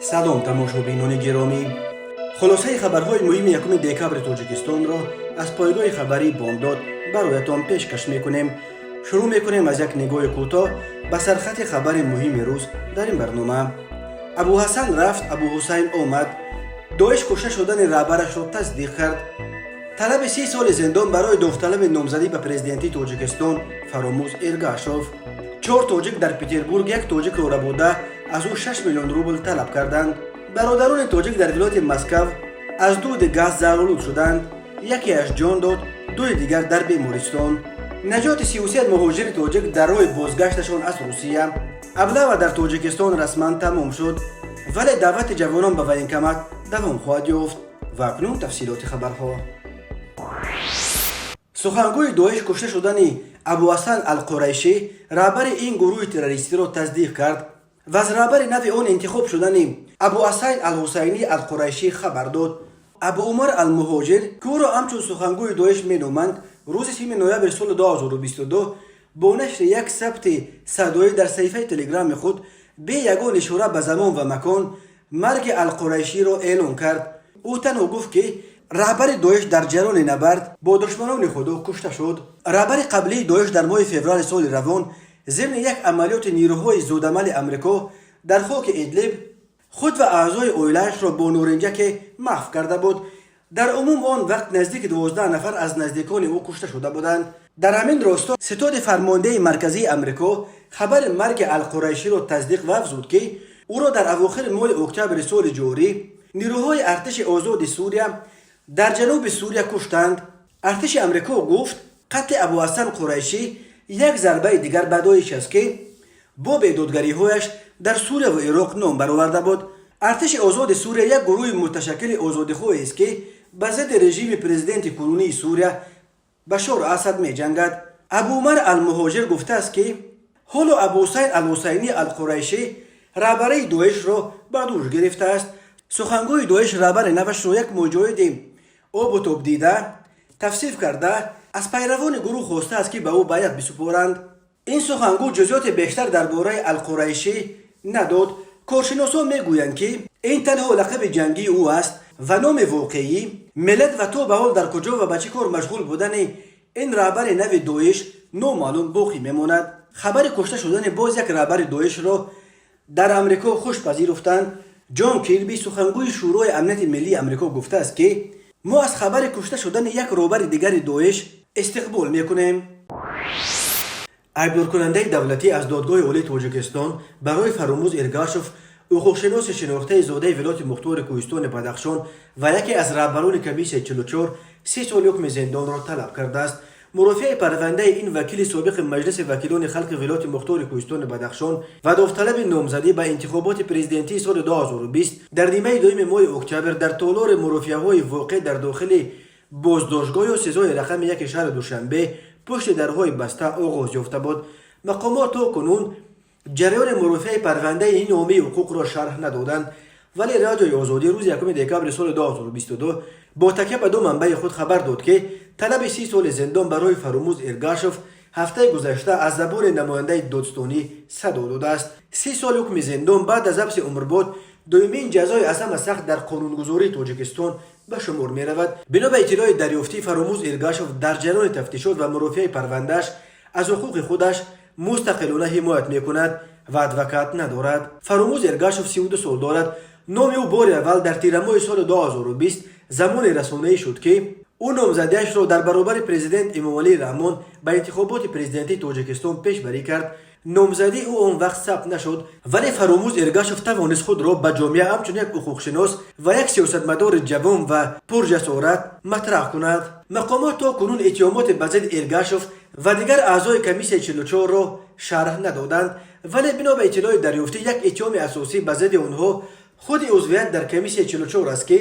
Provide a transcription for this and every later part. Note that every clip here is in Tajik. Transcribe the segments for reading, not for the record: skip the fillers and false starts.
салом тамошобинони гиромӣ, хулосаи хабарҳои муҳими 1 декабри тоҷикистонро аз пойгоҳи хабарии бомдод бароятон пешкаш мекунем. шурӯъ мекунем аз як нигоҳи кӯтоҳ ба сархати хабари муҳими рӯз дар ин барнома. абуҳасан рафт, абуҳусайн омад. доиш кушта шудани раҳбарашро тасдиқ кард. талаби 30 соли зиндон барои довталаби номзадӣ ба президентии тоҷикистон Фаромӯз Эргашов. 4 тоҷик дар Петербург як тоҷикро рабурда аз ӯ 6 миллион рубл талаб карданд. бародарони тоҷик дар вилояти Москав аз дуди газ зарурӯд шуданд. якеаш ҷон дод, дуи дигар дар бемористон. наҷоти 33 муҳоҷири тоҷик дар роҳи бозгашташон аз Русия. аблава дар тоҷикистон расман тамом шуд, вале даъвати ҷавонон ба военкомат давом хоҳад ёфт. ва акнун тафсилоти хабарҳо. сухангӯи доиш кушта шудани Абуҳасан Алқурайшӣ раҳбари ин гурӯҳи террористиро тасдиқ кард ва аз раҳбари нави он интихоб шудани Абуҳасан Алҳусайнӣ Алқурайшӣ хабар дод. Абуумар Алмуҳоҷир, ки ӯро ҳамчун сухангӯи доиш меноманд, рӯзи 3 ноябри соли 2022 бо нашри як сабти садоӣ дар саҳифаи телеграми худ бе ягон ишора ба замон ва макон марги Алқурайширо эълон кард. ӯ танҳо гуфт, ки раҳбари доиш дар ҷараёни набард бо душманони худо кушта шуд. раҳбари қаблии доиш дар моҳи феврали соли равон зимни як амалиёти нирӯҳои зудамали амрико дар хоки Идлиб худ ва аъзои оилаашро бо норинҷаке маҳв карда буд. дар умум он вақт наздики 12 нафар аз наздикони ӯ кушта шуда буданд. дар ҳамин росто ситоди фармондеҳи марказии амрико хабари марги Алқурайширо тасдиқ ва афзуд, ки ӯро дар авохири моҳи октябри соли ҷорӣ нирӯҳои артиши озоди Сурия дар ҷануби Сурия куштанд. артиши амрико гуфт, қатли Абуҳасан Қурайшӣ як зарбаи дигар ба доиш аст, ки бо бедодгариҳояш дар Сурия ва Ироқ ном бароварда буд. артиши озоди Сурия як гурӯҳи муташаккили озодихоҳест, ки ба зидди режими президенти кунунии Сурия Башор Асад меҷангад. Абуумар Алмуҳоҷир гуфтааст, ки ҳоло Абуҳусайн Алҳусайнӣ Алқурайшӣ раҳбарии доишро ба дӯш гирифтааст. сухангӯи доиш раҳбари навашро як муҷоҳиди обу тобдида тавсиф карда аз пайравони гурӯҳ хостааст, ки ба ӯ байъат бисупоранд. ин сухангӯ ҷузъиёти бештар дар бораи Алқурайшӣ надод. коршиносон мегӯянд, ки ин танҳо лақаби ҷангии ӯ аст ва номи воқеӣ, миллат ва то ба ҳол дар куҷо ва ба чӣ кор машғул будани ин раҳбари нави доиш номаълум боқӣ мемонад. хабари кушта шудани боз як раҳбари доишро дар амрико хуш пазируфтанд. ҷон кирби, сухангӯи шӯрои амнияти миллии амрико гуфтааст, ки мо аз хабари кушта шудани як роҳбари дигари доиш истиқбол мекунем. айбдоркунандаи давлатӣ аз додгоҳи олии Тоҷикистон барои Фаромӯз Эргашов, ҳуқуқшиноси шинохтаи зодаи вилояти Мухтори Кӯҳистони Бадахшон ва яке аз раҳбарони комиссияи 44 30 соли ҳукми зиндонро талаб кардааст. мурофиаи парвандаи ин вакили собиқи маҷлиси вакилони халқи вилояти Мухтори Кӯҳистони Бадахшон ва довталаби номзадӣ ба интихоботи президентии соли 2020 дар нимаи дуюми моҳи октябр дар толори мурофиаҳои воқеъ дар дохили боздоштгоҳ ё сезои рақами 1 шаҳри Душанбе пушти дарҳои баста оғоз ёфта буд. мақомот то кунун ҷараёни мурофиаи парвандаи ин оммаи ҳуқуқро шарҳ надоданд, вале Радиои Озодӣ рӯзи 1 декабри соли 2022 бо такя ба ду манбаи худ хабар дод, ки талаби 30 соли зиндон барои Фаромӯз Эргашов ҳафтаи гузашта аз забони намояндаи додстонӣ садо додааст. 30 соли ҳукми зиндон баъд аз ҳабси умрбод дуюмин ҷазои аз ҳама сахт дар қонунгузории Тоҷикистон ба шумор меравад. бино ба иттилои дарёфтӣ, Фаромӯз Эргашов дар ҷараёни тафтишот ва мурофиаи парвандааш аз ҳуқуқи худаш мустақилона ҳимоят мекунад ва адвокат надорад. Фаромӯз Эргашов 32 сол дорад. номи ӯ бори аввал дар тирамоҳи соли 2020 замони расонаӣ шуд, ки ӯ номзадиашро дар баробари президент Эмомалии Раҳмон ба интихоботи президентии Тоҷикистон пешбарӣ кард. номзадии ӯ он вақт сабт нашуд, вале Фаромӯз Эргашов тавонист худро ба ҷомеа ҳамчун як ҳуқуқшинос ва як сиёсатмадори ҷавон ва пурҷасорат матраҳ кунад. мақомот то кунун иттиҳомоти ба зидди Эргашов ва дигар аъзои комиссияи 44ро шарҳ надоданд, вале бино ба иттилои дарёфтӣ як иттиҳоми асосӣ ба зидди онҳо худи узвият дар комиссияи 44 аст, ки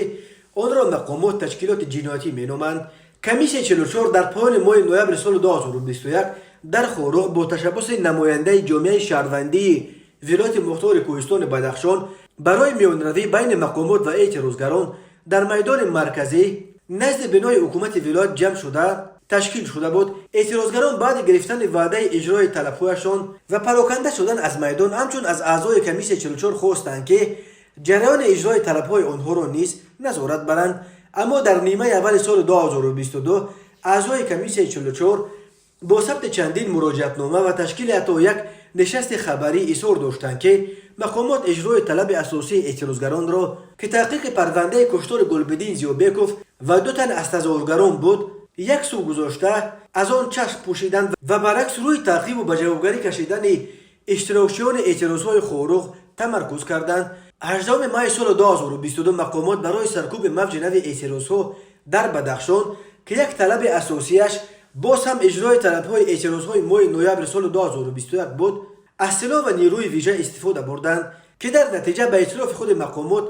онро мақомот ташкилоти ҷиноятӣ меноманд. комиссияи 44 дар поёни моҳи ноябри соли 2021 дар Хорух бо ташаббуси намояндаи ҷомеаи шаҳрвандии вилояти Мухтори Кӯҳистони Бадахшон барои миёнаравӣ байни мақомот ва эътирозгарон дар майдони марказӣ назди бинои ҳукумати вилоят ҷамъ шуда ташкил шуда буд. эътирозгарон баъди гирифтани ваъдаи иҷрои талабҳояшон ва пароканда шудан аз майдон ҳамчун аз аъзои комиссияи 44 хостанд, ки جریان اجرای طلب‌های آنها را نیز نظارت برند. اما در نیمه اول سال 2022 اعضای کمیسیون 44 با ثبت چندین مراجعتنامه و تشکیل حتی یک نشست خبری اصرار داشتند که مقامات اجرای طلب اساسی اعتراضگران را که تحقیق پرونده کشتار گلبدین زیوبکوف و 2 تن از تظاهرگران بود یک سو گذاشته از آن چشم پوشیدند و برعکس روی تعقیب و به جوابگری کشیدن اشتراکچیان اعتراضهای خاروق تمرکز کردند. 18 مای سال 2022 مقامات برای سرکوب موج نو اعتراضها در بدخشان که یک طلب اساسیش باز هم اجرای طلب‌های اعتراضهای ماه نوامبر سال 2021 بود، از سلاح و نیروی ویژه استفاده بردند که در نتیجه به اطلاف خود مقامات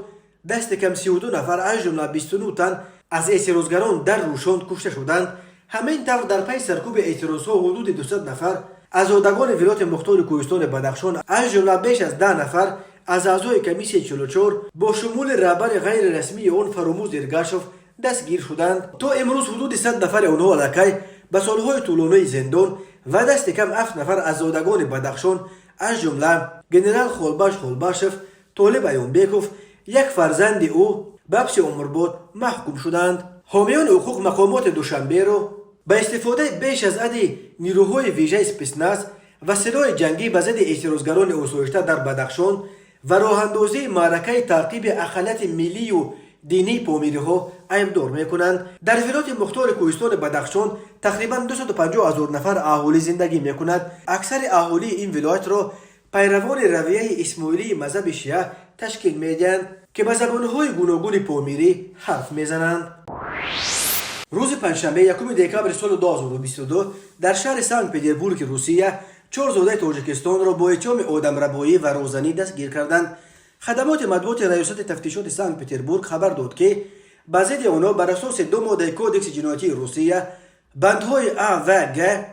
دست کم 32 نفر از جمله 29 تن از اعتراضگران در روشان کشته شدند. همین طور در پی سرکوب اعتراضها حدود 200 نفر از آدگان ولایت مختار کوهستان بدخشان از جمله بیش از 10 نفر از اعضای کمیسیون 44 با شمول رهبر غیر رسمی آن فراموز ارگاشوف دستگیر شدند. تا امروز حدود 100 نفر آنها الکی به سالهای طولانی زندان و دست کم 7 نفر از زادگان بدخشان از جمله گنرال خولباشف طالب ایونبکوف یک فرزند او به حبس عمرباد محکوم شدند. حامیان حقوق مقامات دوشنبه را به استفاده بیش از حد نیروهای ویژه اسپسناز و سلاح جنگی به ضد اعتراضگران آسایشته در بدخشان و راه اندازی معرکه تعقیب اقلیت ملی و دینی پامیری‌ها ایبدار می‌کنند. در ولایت مختار کوهستان بدخشان تقریباً 250,000 نفر اهالی زندگی می‌کنند. اکثر اهالی این ولایت را پیروان رویه اسماعیلی مذهب شیعه تشکیل می‌دهند که به زبان‌های گوناگون پامیری حرف می‌زنند. روز پنجشنبه 1 دکامبر سال 2022 در شهر سنت پترزبورگ روسیه 4 زاده تاجیکستان را با اتهام آدمربایی و روزنی دستگیر کردند. خدمات مطبوعات ریاست تفتیشات سنت پترزبورگ خبر داد که به ضد آنها بر اساس 2 ماده کودکس جنایتی روسیه بندهای ا و گ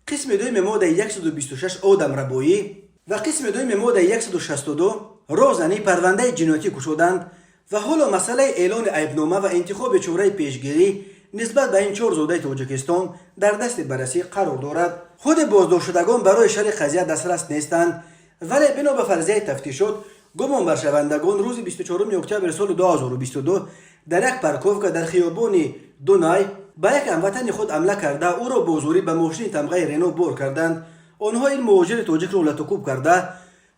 قسم دوم ماده 126 آدمربایی و قسم دوم ماده 162 روزنی پرونده جنایتی گشودند و حالا مسئله اعلان عیبنامه و انتخاب چاره پیشگیری نسبت به این 4 زاده تاجیکستان در دست بررسی قرار دارد. خود بازداشتگان برای شرح قضیه دسترس نیستند، ولی بنا به فرضیه تفتیشات گمان بر شوندگان روز 24 اکتبر سال 2022 در یک پارکوفکا در خیابان دونای به یک هموطن خود حمله کرده او را با زوری به ماشین تمغه رنو بار کردند. آنها این مهاجر تاجیک را لطوکوب کرده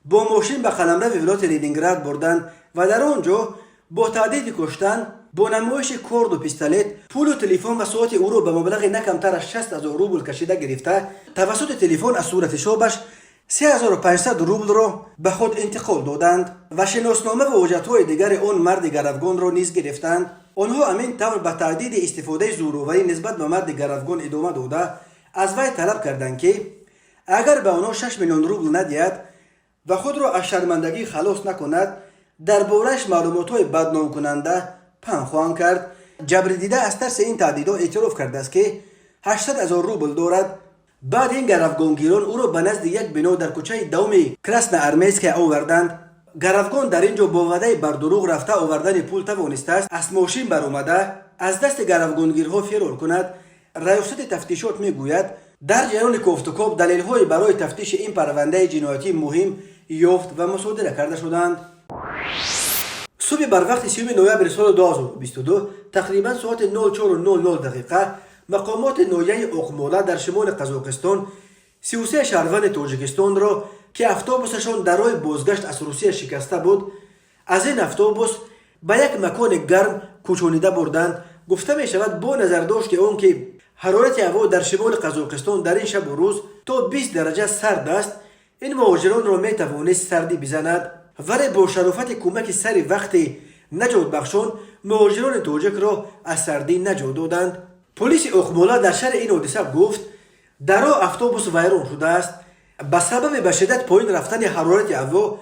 با ماشین به قلمرو ولایت لنینگراد بردند و در آنجا با تهدید کشتن با نمایش کارد و پیستولت پول و تلفن و ساعت او را به مبلغ نه کمتر از 60,000 روبل کشیده گرفته توسط تلفن از صورت شابش 3500 روبل را به خود انتقال دادند و شناسنامه و حجت‌های دیگر آن مرد گروگان را نیز گرفتند. آنها همین طور به تهدید استفاده زوراوری نسبت به مرد گروگان ادامه داده از وی طلب کردند که اگر به آنها 6 میلیون روبل ندهد و خود را از شرمندگی خلاص نکند درباره‌اش معلومات‌های بدنام کننده پنهان کرد. جبردیده از ترس این تهدیدها اعتراف کرده است که 800,000 روبل دارد. بعد این گروگانگیران او را به نزد یک بنا در کوچه دوم کراسن ارمیسک آوردند. گروگان در اینجا با وعده بر دروغ رفته آوردن پول توانسته است از ماشین برآمده از دست گروگانگیرها فرار کند. ریاست تفتیشات میگوید در جریان کوفتوکوب دلیل‌های برای تفتیش این پرونده جنایتی مهم یافت و مصادره کرده شدند. صبح بر وقت 30 نوامبر سال 2022 تقریبا ساعت 04:00 مقامات ناحیه اوقمولا در شمال قزاقستان 33 شهروند تاجیکستان را که اتوبوسشان در راه بازگشت از روسیه شکسته بود از این اتوبوس به یک مکان گرم کوچانیده بردند. گفته می شود با نظر داشت که آن که حرارت هوا در شمال قزاقستان در این شب و روز تا 20 درجه سرد است این مهاجران را می توانست سردی بزند، ولی با شرافت کمک سری وقتی نجات بخشان مهاجران تاجیک را از سردی نجات دادند. پلیس اوقمولا در شرح این حادثه گفت در راه اتوبوس ویران شده است. به سبب به شدت پایین رفتن حرارت هوا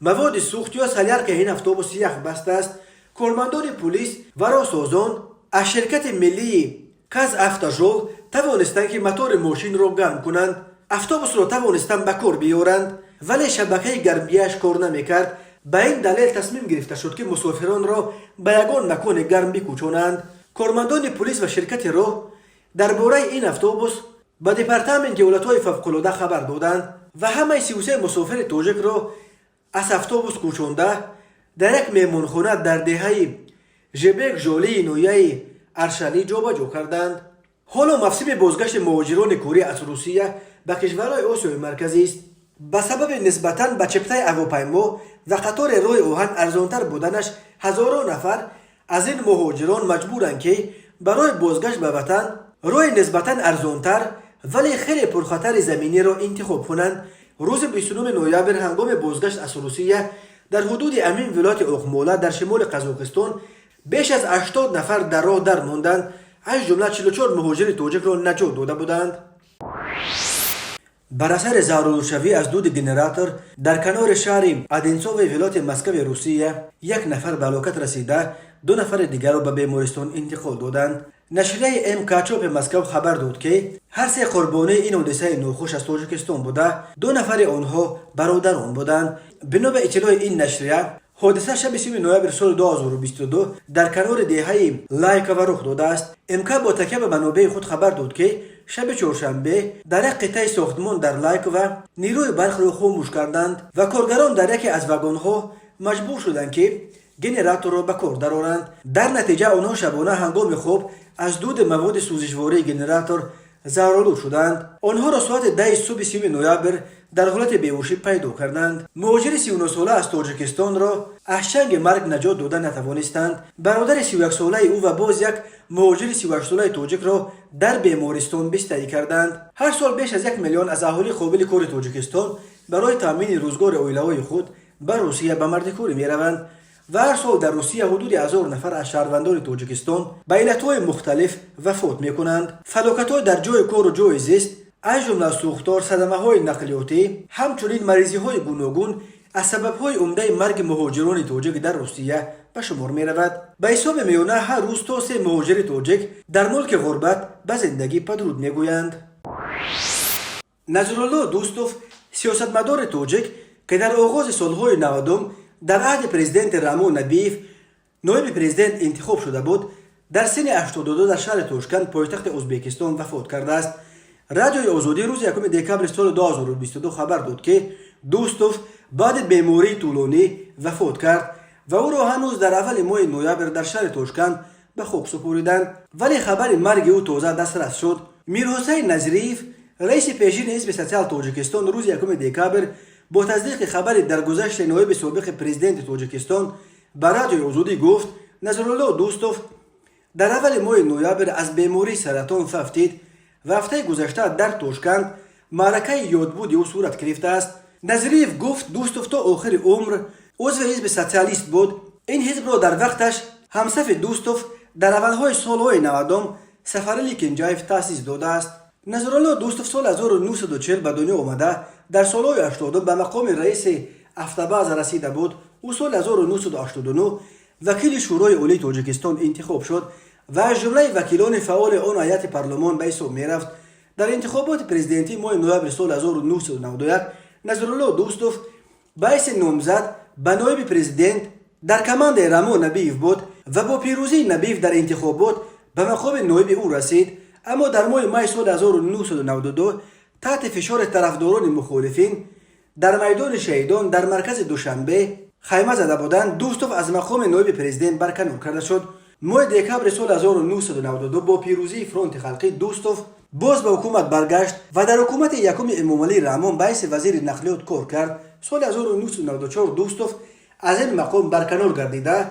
مواد سوخت یا سلیار که این اتوبوس یخ بسته است. کارمندان پلیس و راهسازان از شرکت ملی کاز افتاژول توانستند که موتور ماشین را گرم کنند. اتوبوس را توانستند به کار بیارند ولی شبکه گرمیش کار نمیکرد. به این دلیل تصمیم گرفته شد که مسافران را به یگان مکان گرم بکوچانند. کارمندان پلیس و شرکت راه درباره این اتوبوس به دپارتمنت حالت‌های فوق‌العاده خبر دادند و همه 33 مسافر تاجیک را از اتوبوس کوچانده در یک مهمانخانه در دهه ژبک ژولی نویه ارشلی جابجا کردند. حالا موسم بازگشت مهاجران کوری از روسیه به کشورهای آسیای مرکزی است. به سبب نسبتاً به چپتای هواپیما و قطار راه آهن ارزانتر بودنش هزاران نفر از این مهاجران مجبورند که برای بازگشت به وطن راه نسبتاً ارزانتر ولی خیلی پرخطر زمینی را انتخاب کنند. روز 29 نوامبر هنگام بازگشت از روسیه در حدود امین ولایت اوخمولا در شمال قزاقستان بیش از 80 نفر در راه در ماندند، از جمله 44 مهاجر تاجیک را نجات داده بودند. بر اثر زارالشوی از دود گنراتور در کنار شهر ادینسوو ولایت مسکو روسیه یک نفر به هلاکت رسیده، 2 نفر دیگر را به بیمارستان انتقال دادند. نشریه ام کاچوپ مسکو خبر داد که هر سه قربانی این حادثه ناخوش از تاجیکستان بوده، 2 نفر آنها برادران بودند. بنا به اطلاع این نشریه حادثه شب 30 نوامبر سال 2022 در کنار دهه لایکوو رخ داده است. امکا با تکیه به منابع خود خبر داد که شب چهارشنبه در یک قطعه ساختمان در لایکوو نیروی برق را خاموش کردند و کارگران در یکی از واگن‌ها مجبور شدند که گنراتور را به کار درآورند. در نتیجه آنها شبانه هنگام خواب از دود مواد سوزشواره گنراتور زهرآلود شدند. آنها را ساعت 10 صبح 30 نوامبر در حالت بیهوشی پیدا کردند. مهاجر 39 ساله از تاجیکستان را از چنگ مرگ نجات داده نتوانستند. برادر 31 ساله او و باز یک مهاجر 38 ساله تاجیک را در بیمارستان بستری کردند. هر سال بیش از 1 میلیون از اهالی قابل کار تاجیکستان برای تامین روزگار عائله‌های خود به روسیه به مردکاری می‌روند و هر سال در روسیه حدود 1000 نفر از شهروندان تاجیکستان به علت‌های مختلف وفات می‌کنند. فلاکت‌ها در جای کار و جای زیست از جمله سوختار، صدمه‌های نقلیاتی، همچنین مریضی‌های گوناگون از سبب‌های عمده مرگ مهاجران تاجیک در روسیه به شمار می‌رود. به حساب میانه هر روز تا 3 مهاجر تاجیک در ملک غربت به زندگی پدرود می‌گویند. نظرالله دوستوف سیاستمدار تاجیک که در آغاز سال‌های 90 در عهد پرزیدنت رامون نبیف نایب پرزیدنت انتخاب شده بود، در سن 82 در شهر تاشکند پایتخت ازبکستان وفات کرده است. رادیوی آزادی روز 1 دکامبر سال 2022 خبر داد که دوستوف بعد بیماری طولانی وفات کرد و او را هنوز در اول ماه نوامبر در شهر تاشکند به خاک سپردند، ولی خبر مرگ او تازه دسترس شد. میرحسین نظریف رئیس پیشین حزب سوسیال تاجیکستان روز 1 دکامبر با تصدیق خبر درگذشت نایب سابق پرزیدنت تاجیکستان به رادیوی آزادی گفت نظرالله دوستوف در اول ماه نوامبر از بیماری سرطان ففتید و هفته گذشته در تاشکند معرکه یادبود او صورت گرفته است. نظریف گفت دوستوف تا آخر عمر عضو حزب سوسیالیست بود. این حزب را در وقتش همصف دوستوف در اولهای سالهای 90 سفرعلی کنجایف تأسیس داده است. نظرالله دوستوف سال 1940 به دنیا آمده در سالهای 80 به مقام رئیس افتباز رسیده بود. او سال 1989 وکیل شورای عالی تاجیکستان انتخاب شد و از جمله وکیلان فعال آن هیئت پارلمان به حساب می‌رفت. در انتخابات پرزیدنتی ماه نوامبر سال 1991 نظرالله دوستوف به حیث نامزد به نایب پرزیدنت در کماند رامون نبیف بود و با پیروزی نبیف در انتخابات به مقام نایب او رسید، اما در ماه مای سال 1992 تحت فشار طرفداران مخالفین در میدان شهیدان در مرکز دوشنبه خیمه زده بودند. دوستوف از مقام نایب پرزیدنت برکنار کرده شد. ماه دکامبر سال 1992 با پیروزی فرانت خلقی دوستوف باز به حکومت برگشت و در حکومت یکم امامعلی رحمان به حیث وزیر نقلیات کار کرد. سال 1994 دوستوف از این مقام برکنار گردیده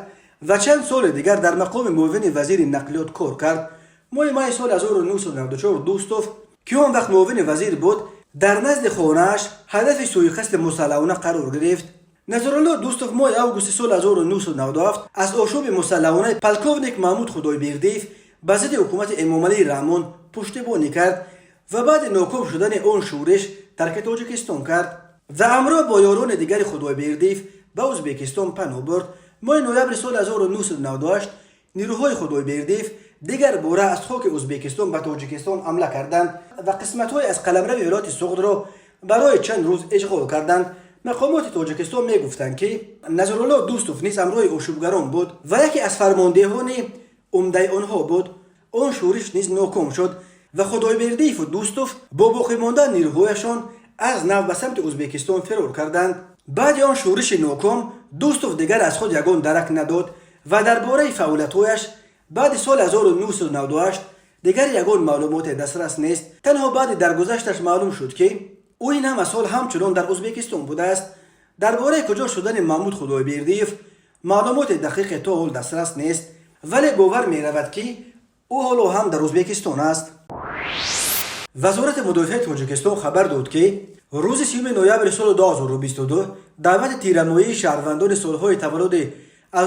و چند سال دیگر در مقام معاون وزیر نقلیات کار کرد. ماه مای سال 1994 دوستوف که آن وقت معاون وزیر بود در نزد خانه‌اش هدف سوءقصد مسلحانه قرار گرفت. نظرالله دوستوف ماه اوگوست سال 1997 از آشوب مسلحانه پلکونیک محمود خدایبردیف به ضد حکومت امامعلی رحمان پشتیبانی کرد و بعد ناکام شدن آن شورش ترک تاجیکستان کرد و همراه با یاران دیگر خدایبردیف به ازبکستان پناه برد. ماه نوامبر سال 1998 نیروهای خدایبردیف دیگر باره از خاک ازبکستان به تاجیکستان حمله کردند و قسمت‌های از قلمرو ولایت سغد را برای چند روز اشغال کردند. مقامات تاجیکستان میگفتند که نظرالله دوستوف نیز همراه آشوبگران بود و یکی از فرماندهان عمده آنها بود. آن شورش نیز ناکام شد و خدایبردیف و دوستوف با باقی ماندن نیروهایشان از نو به سمت ازبکستان فرار کردند. بعد آن شورش ناکام دوستوف دیگر از خود یگان درک نداد و درباره فعالیت‌هایش بعد سال 1998 دیگر یگان معلومات دسترس نیست. تنها بعد درگذشتش معلوم شد که او این هم سال همچنان در ازبکستان بوده است. درباره کجا شدن محمود خدایبردیف معلومات دقیق تا حال دسترس نیست، ولی باور می رود که او حالا هم در ازبکستان است. وزارت مدافع تاجیکستان خبر داد که روز 30 نوامبر سال 2022 دعوت تیرمایی شهروندان سالهای تولد 1995-2004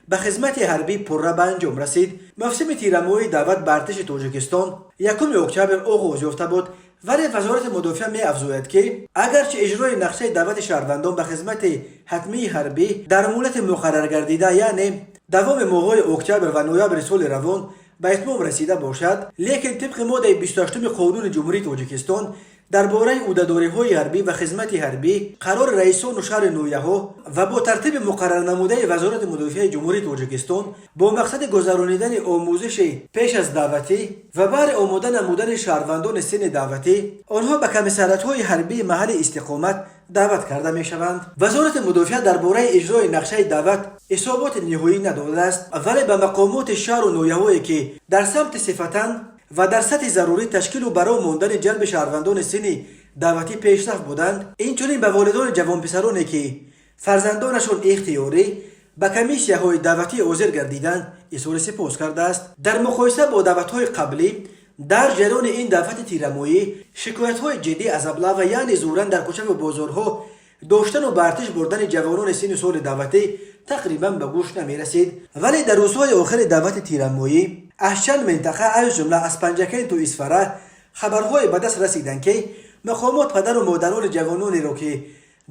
به خدمت حربی پرره به انجام رسید. موسم تیرمایی دعوت به ارتش تاجیکستان 1 اکتبر آغاز یافته بود، ولی وزارت مدافع می افزاید که اگرچه اجرای نقشه دعوت شهروندان به خدمت حتمی حربی در مولت مقرر گردیده یعنی دوام ماه‌های اکتبر و نوامبر سال روان به اتمام رسیده باشد، لیکن طبق ماده 28 قانون جمهوری تاجیکستان درباره عهده‌داری‌های حربی و خدمت حربی قرار رئیسان و شهر نویها و با ترتیب مقرر نموده وزارت مدافع جمهوری تاجیکستان با مقصد گذراندن آموزش پیش از دعوتی و بعد آماده نمودن شهروندان سن دعوتی آنها به کمیسریات‌های حربی محل استقامت دعوت کرده می‌شوند. وزارت مدافع درباره اجرای نقشه دعوت اصابات نهایی نداده است، ولی به مقامات شهر و نویه‌هایی که در سمت صفتاً و در سطح ضروری تشکیل و برای ماندن جلب شهروندان سن دعوتی پیشرفت بودند، اینچنین به والدان جوان پسرانی که فرزندانشان اختیاری به کمیسیه‌های دعوتی حاضر گردیدند اظهار سپاس کرده است. در مقایسه با دعوت‌های قبلی در جریان این دعوت تیرمایی شکایت‌های جدی از ابلاغ یعنی زورن در کوچه و بازارها داشتن و برتش بردن جوانان سن سال دعوتی تقریبا به گوش نمی‌رسید، ولی در روزهای آخر دعوت تیرمایی از چند منطقه از جمله از پنجکین تا اسفره خبرهای به دست رسیدند که مقامات پدر و مادران جوانانی را که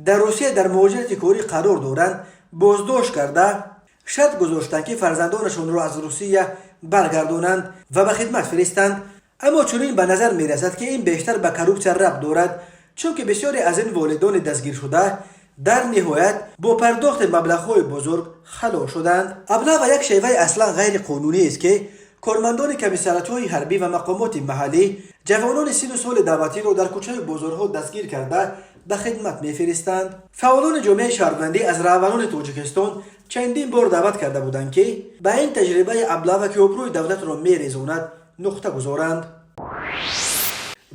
در روسیه در مهاجرت کاری قرار دارند بازداشت کرده شرط گذاشتند که فرزندانشان را از روسیه برگردانند و به خدمت فرستند. اما چنین به نظر می رسد که این بیشتر به کروپسیون ربط دارد، چون که بسیاری از این والدان دستگیر شده در نهایت با پرداخت مبلغ‌های بزرگ خلاص شدند. ابلاغ یک شیوه اصلا غیر قانونی است که کارمندان کمیسریات‌های حربی و مقامات محلی جوانان سن و سال دعوتی را در کوچه و بازارها دستگیر کرده به خدمت می‌فرستند. فعالان جامعه شهروندی از رهبران تاجیکستان چندین بار دعوت کرده بودند که به این تجربه ابلاغ که آبروی دولت را می‌ریزاند نقطه گذارند.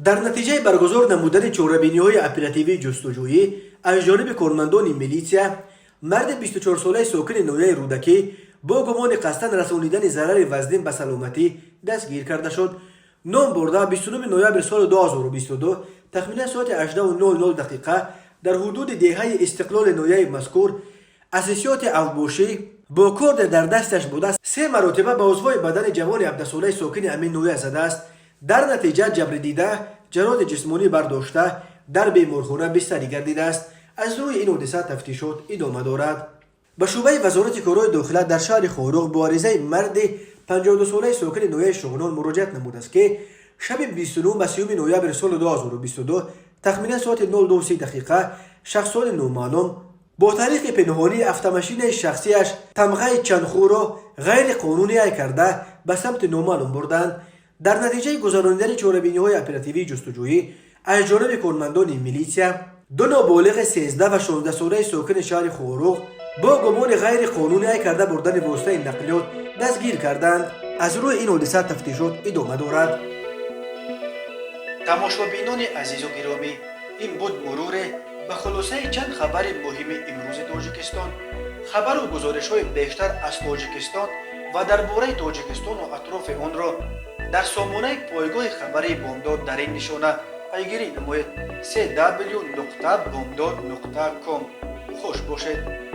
در نتیجه برگزار نمودن چهاربینی‌های اپراتیوی جستجویی از جانب کارمندان میلیسیا، مرد 24 ساله ساکن نویه رودکی با گمان قصداً رسانیدن ضرر وزنین به سلامتی دستگیر کرده شد. نام برده 29 نوامبر سال 2022 تخمینا ساعت 18:00 دقیقه در حدود دهه استقلال نویه مذکور اساسیات اوبوشی با کارد در دستش بوده 3 مرتبه به عضوهای بدن جوان 17 ساله ساکن امین نویه زده است. در نتیجه جبر دیده جراحت جسمانی برداشته در بیمارخانه بستری گردیده است. از روی این حادثه تفتیشات ادامه دارد. به شعبه وزارت کارهای داخله در شهر خاروق با عریضه مرد 52 ساله ساکن نویه شغنان مراجعت نموده است که شب 29 و 30 نوامبر سال 2022 تخمینا ساعت 02:30 دقیقه شخصان نامعلوم با طریق پنهانی автомاشین شخصیش تمغه چندخو را غیر قانونی کرده به سمت نامعلوم بردند. در نتیجه گذراندن چهاربینی‌های اپراتیوی جستجویی از جانب کارمندان میلیسیا 2 نابالغ 13 و 16 ساله ساکن شهر خاروق با گمان غیر قانونی کرده بردن واسطه نقلیات دستگیر کردند. از روی این حادثه تفتیشات ادامه دارد. تماشابینان عزیز و گرامی، این بود مرور به خلاصه چند خبر مهم امروز تاجیکستان. خبر و گزارش‌های بیشتر از تاجیکستان و درباره تاجیکستان و اطراف آن را در سامانه پایگاه خبری بامداد در این نشانه پیگیری نمایید: www.bomdad.com. خوش باشید.